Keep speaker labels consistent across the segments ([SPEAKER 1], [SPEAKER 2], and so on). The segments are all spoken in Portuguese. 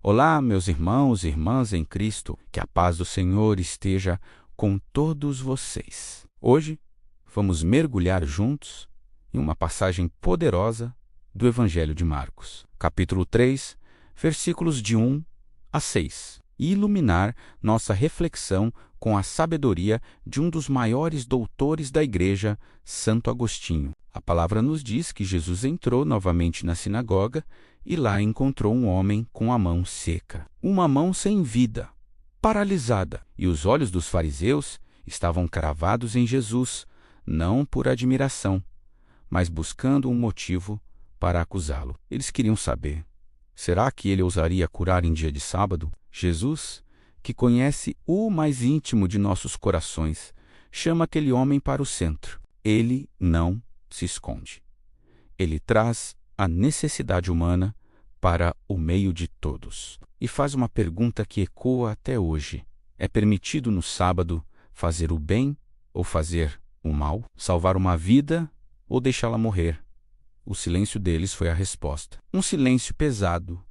[SPEAKER 1] Olá, meus irmãos e irmãs em Cristo, que a paz do Senhor esteja com todos vocês. Hoje, vamos mergulhar juntos em uma passagem poderosa do Evangelho de Marcos, capítulo 3, versículos de 1 a 6, e iluminar nossa reflexão com a sabedoria de um dos maiores doutores da Igreja, Santo Agostinho. A palavra nos diz que Jesus entrou novamente na sinagoga e lá encontrou um homem com a mão seca, uma mão sem vida, paralisada, e os olhos dos fariseus estavam cravados em Jesus, não por admiração, mas buscando um motivo para acusá-lo. Eles queriam saber: será que ele ousaria curar em dia de sábado? Jesus, que conhece o mais íntimo de nossos corações, chama aquele homem para o centro. Ele não se esconde. Ele traz a necessidade humana para o meio de todos. E faz uma pergunta que ecoa até hoje: é permitido no sábado fazer o bem ou fazer o mal? Salvar uma vida ou deixá-la morrer? O silêncio deles foi a resposta. Um silêncio pesado,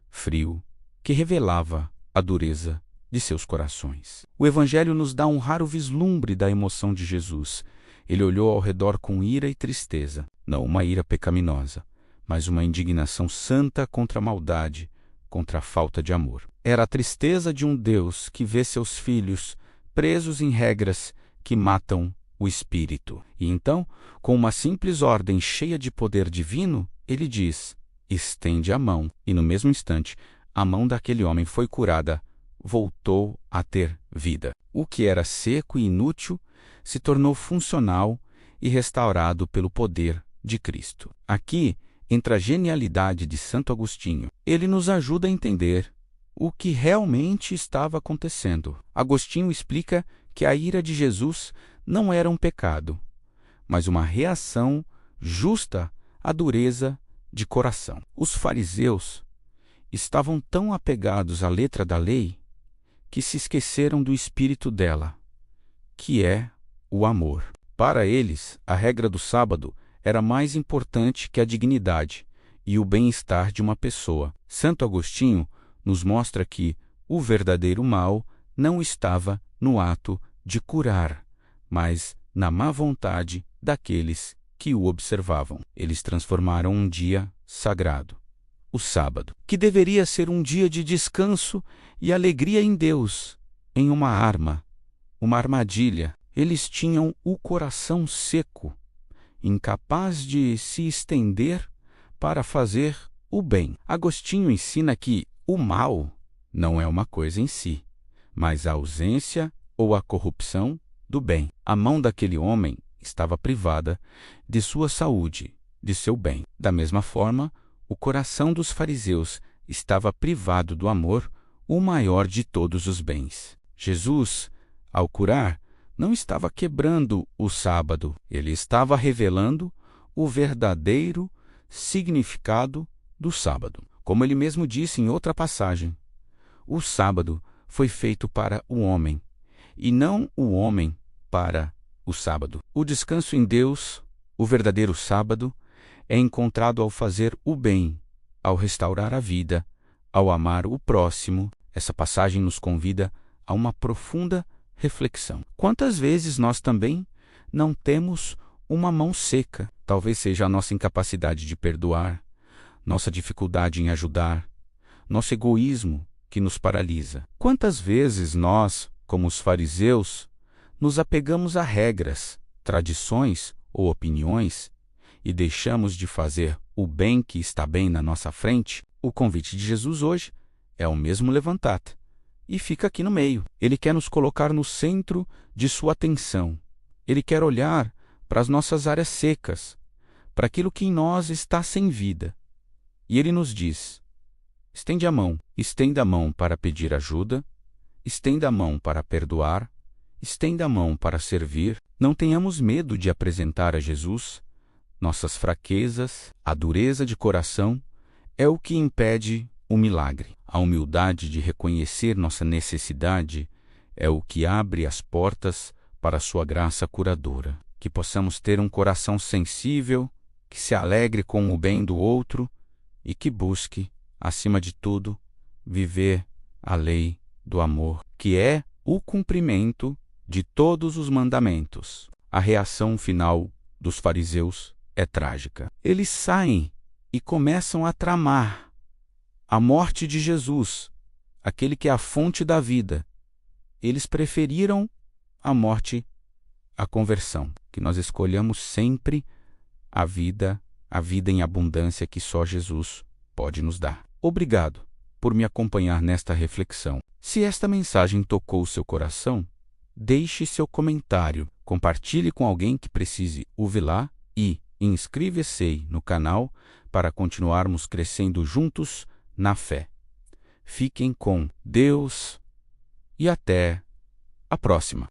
[SPEAKER 1] frio, que revelava a dureza de seus corações. O Evangelho nos dá um raro vislumbre da emoção de Jesus. Ele olhou ao redor com ira e tristeza, não uma ira pecaminosa, mas uma indignação santa contra a maldade, contra a falta de amor. Era a tristeza de um Deus que vê seus filhos presos em regras que matam o espírito. E então, com uma simples ordem cheia de poder divino, ele diz: estende a mão. E no mesmo instante, a mão daquele homem foi curada, voltou a ter vida. O que era seco e inútil se tornou funcional e restaurado pelo poder de Cristo. Aqui entra a genialidade de Santo Agostinho. Ele nos ajuda a entender o que realmente estava acontecendo. Agostinho explica que a ira de Jesus não era um pecado, mas uma reação justa à dureza de coração. Os fariseus estavam tão apegados à letra da lei que se esqueceram do espírito dela, que é o amor. Para eles, a regra do sábado era mais importante que a dignidade e o bem-estar de uma pessoa. Santo Agostinho nos mostra que o verdadeiro mal não estava no ato de curar, mas na má vontade daqueles que o observavam. Eles transformaram um dia sagrado, o sábado, que deveria ser um dia de descanso e alegria em Deus, em uma arma, uma armadilha. Eles tinham o coração seco, incapaz de se estender para fazer o bem. Agostinho ensina que o mal não é uma coisa em si, mas a ausência ou a corrupção do bem. A mão daquele homem estava privada de sua saúde, de seu bem. Da mesma forma, o coração dos fariseus estava privado do amor, o maior de todos os bens. Jesus, ao curar, não estava quebrando o sábado, ele estava revelando o verdadeiro significado do sábado. Como ele mesmo disse em outra passagem: o sábado foi feito para o homem, e não o homem para o sábado. O descanso em Deus, o verdadeiro sábado, é encontrado ao fazer o bem, ao restaurar a vida, ao amar o próximo. Essa passagem nos convida a uma profunda reflexão. Quantas vezes nós também não temos uma mão seca? Talvez seja a nossa incapacidade de perdoar, nossa dificuldade em ajudar, nosso egoísmo que nos paralisa. Quantas vezes nós, como os fariseus, nos apegamos a regras, tradições ou opiniões e deixamos de fazer o bem que está bem na nossa frente? O convite de Jesus hoje é o mesmo levantar e fica aqui no meio. Ele quer nos colocar no centro de sua atenção. Ele quer olhar para as nossas áreas secas, para aquilo que em nós está sem vida. E ele nos diz: estenda a mão para pedir ajuda, estenda a mão para perdoar, estenda a mão para servir. Não tenhamos medo de apresentar a Jesus nossas fraquezas. A dureza de coração é o que impede o milagre. A humildade de reconhecer nossa necessidade é o que abre as portas para a sua graça curadora. Que possamos ter um coração sensível, que se alegre com o bem do outro e que busque, acima de tudo, viver a lei do amor, que é o cumprimento de todos os mandamentos. A reação final dos fariseus é trágica. Eles saem e começam a tramar a morte de Jesus, aquele que é a fonte da vida. Eles preferiram a morte à conversão. Que nós escolhamos sempre a vida em abundância que só Jesus pode nos dar. Obrigado por me acompanhar nesta reflexão. Se esta mensagem tocou o seu coração, deixe seu comentário, compartilhe com alguém que precise ouvi-la e inscreva-se no canal para continuarmos crescendo juntos na fé. Fiquem com Deus e até a próxima.